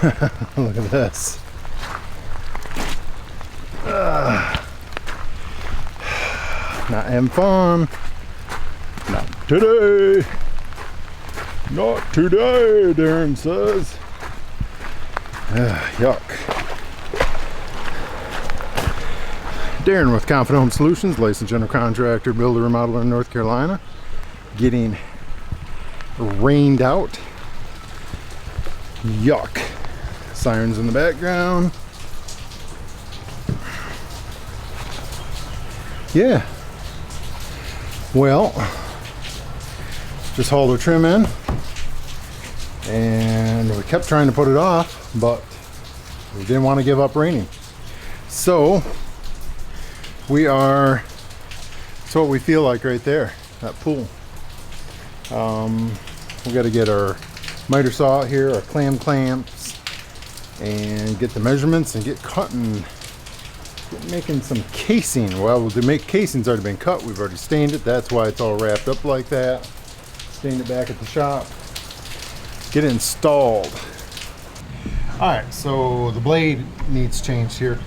Look at this. Not having fun. Not today. Not today, Darren says. Yuck. Darren with Confident Home Solutions, licensed general contractor, builder, remodeler in North Carolina. Getting rained out. Yuck. Sirens in the background. Yeah. Well, just hauled the trim in, and we kept trying to put it off, but we didn't want to give up raining. So it's what we feel like right there, that pool. We got to get our miter saw out here, our clamps, and get the measurements and get cutting. Making some casing. Well, the casing's already been cut. We've already stained it. That's why it's all wrapped up like that. Stained it back at the shop. Get it installed. Alright, so the blade needs changed here.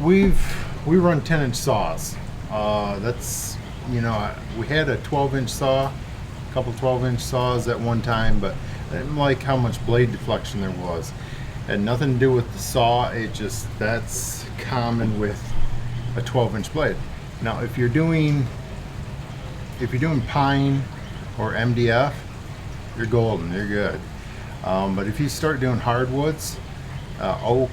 We run 10-inch saws. That's, you know, we had a 12-inch saw, a couple 12-inch saws at one time, but I didn't like how much blade deflection there was. It had nothing to do with the saw. That's common with a 12-inch blade. Now, if you're doing pine or MDF, you're golden. You're good. But if you start doing hardwoods, oak,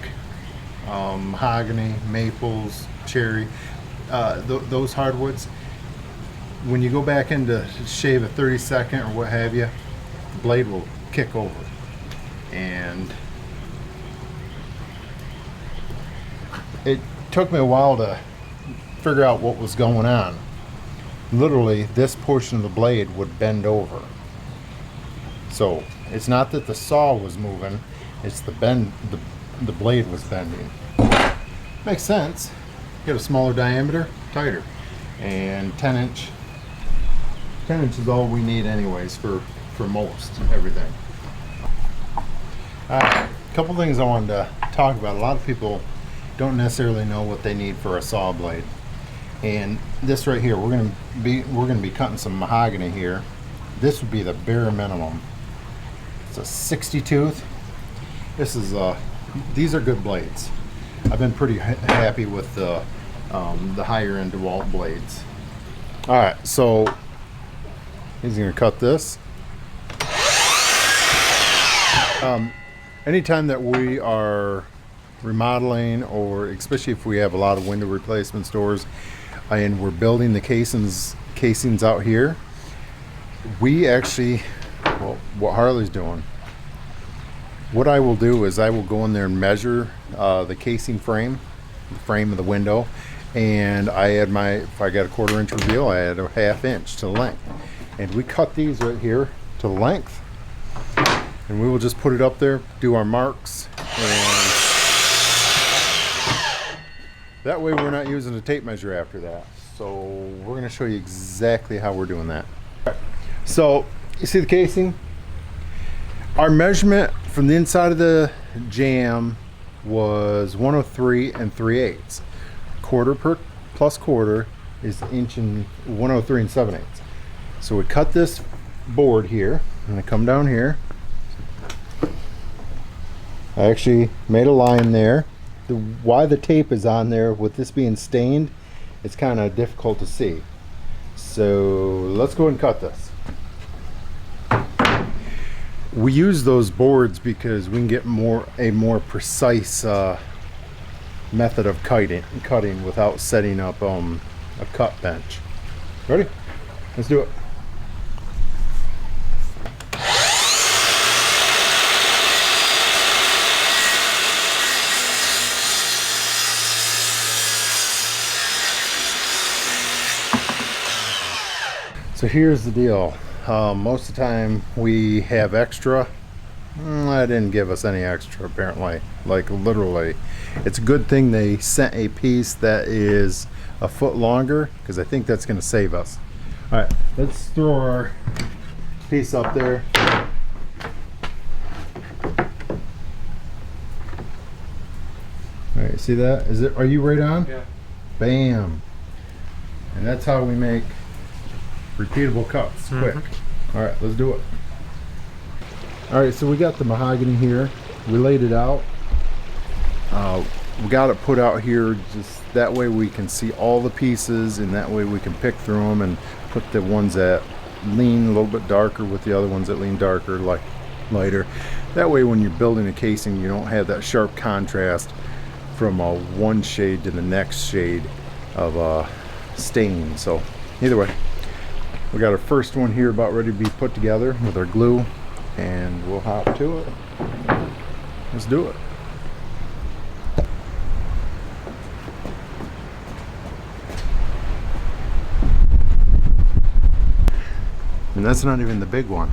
mahogany, maples, cherry, those hardwoods, when you go back in to shave a 32nd or what have you, the blade will kick over. And it took me a while to figure out what was going on. Literally, this portion of the blade would bend over. So it's not that the saw was moving, it's the blade was bending. Makes sense. Get a smaller diameter, tighter. And 10 inch is all we need anyways for most everything. A couple things I wanted to talk about. A lot of people don't necessarily know what they need for a saw blade, and this right here, we're gonna be cutting some mahogany here. This would be the bare minimum. It's a 60 tooth. These are good blades. I've been pretty happy with the higher end DeWalt blades. All right, so he's gonna cut this. Anytime that we are remodeling, or especially if we have a lot of window replacement stores and we're building the casings out here, we actually, well, what Harley's doing, what I will do is I will go in there and measure the casing frame, the frame of the window, and I add if I got a 1/4 inch reveal, I add a 1/2 inch to the length, and we cut these right here to the length, and we will just put it up there, do our marks, and that way we're not using a tape measure after that. So we're going to show you exactly how we're doing that. So you see the casing? Our measurement from the inside of the jamb was 103 3/8. 1/4 plus 1/4 is inch and 103 7/8. So we cut this board here, and I come down here. I actually made a line there. Why the tape is on there with this being stained, it's kind of difficult to see. So let's go ahead and cut this. We use those boards because we can get a more precise method of cutting without setting up a cut bench. Ready? Let's do it. So here's the deal. Most of the time we have extra. I didn't give us any extra apparently. Like literally. It's a good thing they sent a piece that is a foot longer, because I think that's going to save us. Alright, let's throw our piece up there. right, see that? Is it? Are you right on? Yeah. Bam. And that's how we make repeatable cuts quick. All right, let's do it. All right, so we got the mahogany here. We laid it out. We got it put out here just that way we can see all the pieces, and that way we can pick through them and put the ones that lean a little bit darker with the other ones that lean darker, like lighter. That way when you're building a casing, you don't have that sharp contrast from one shade to the next shade of stain. So either way, we got our first one here about ready to be put together with our glue, and we'll hop to it. Let's do it. And that's not even the big one.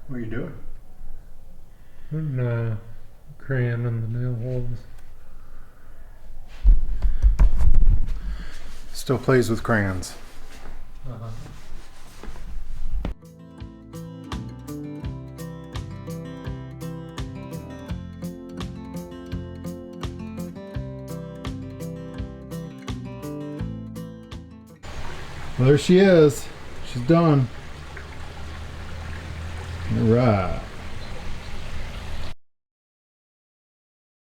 What are you doing? Putting crayon in the nail holes. Still plays with crayons. Well, there she is. She's done. All right.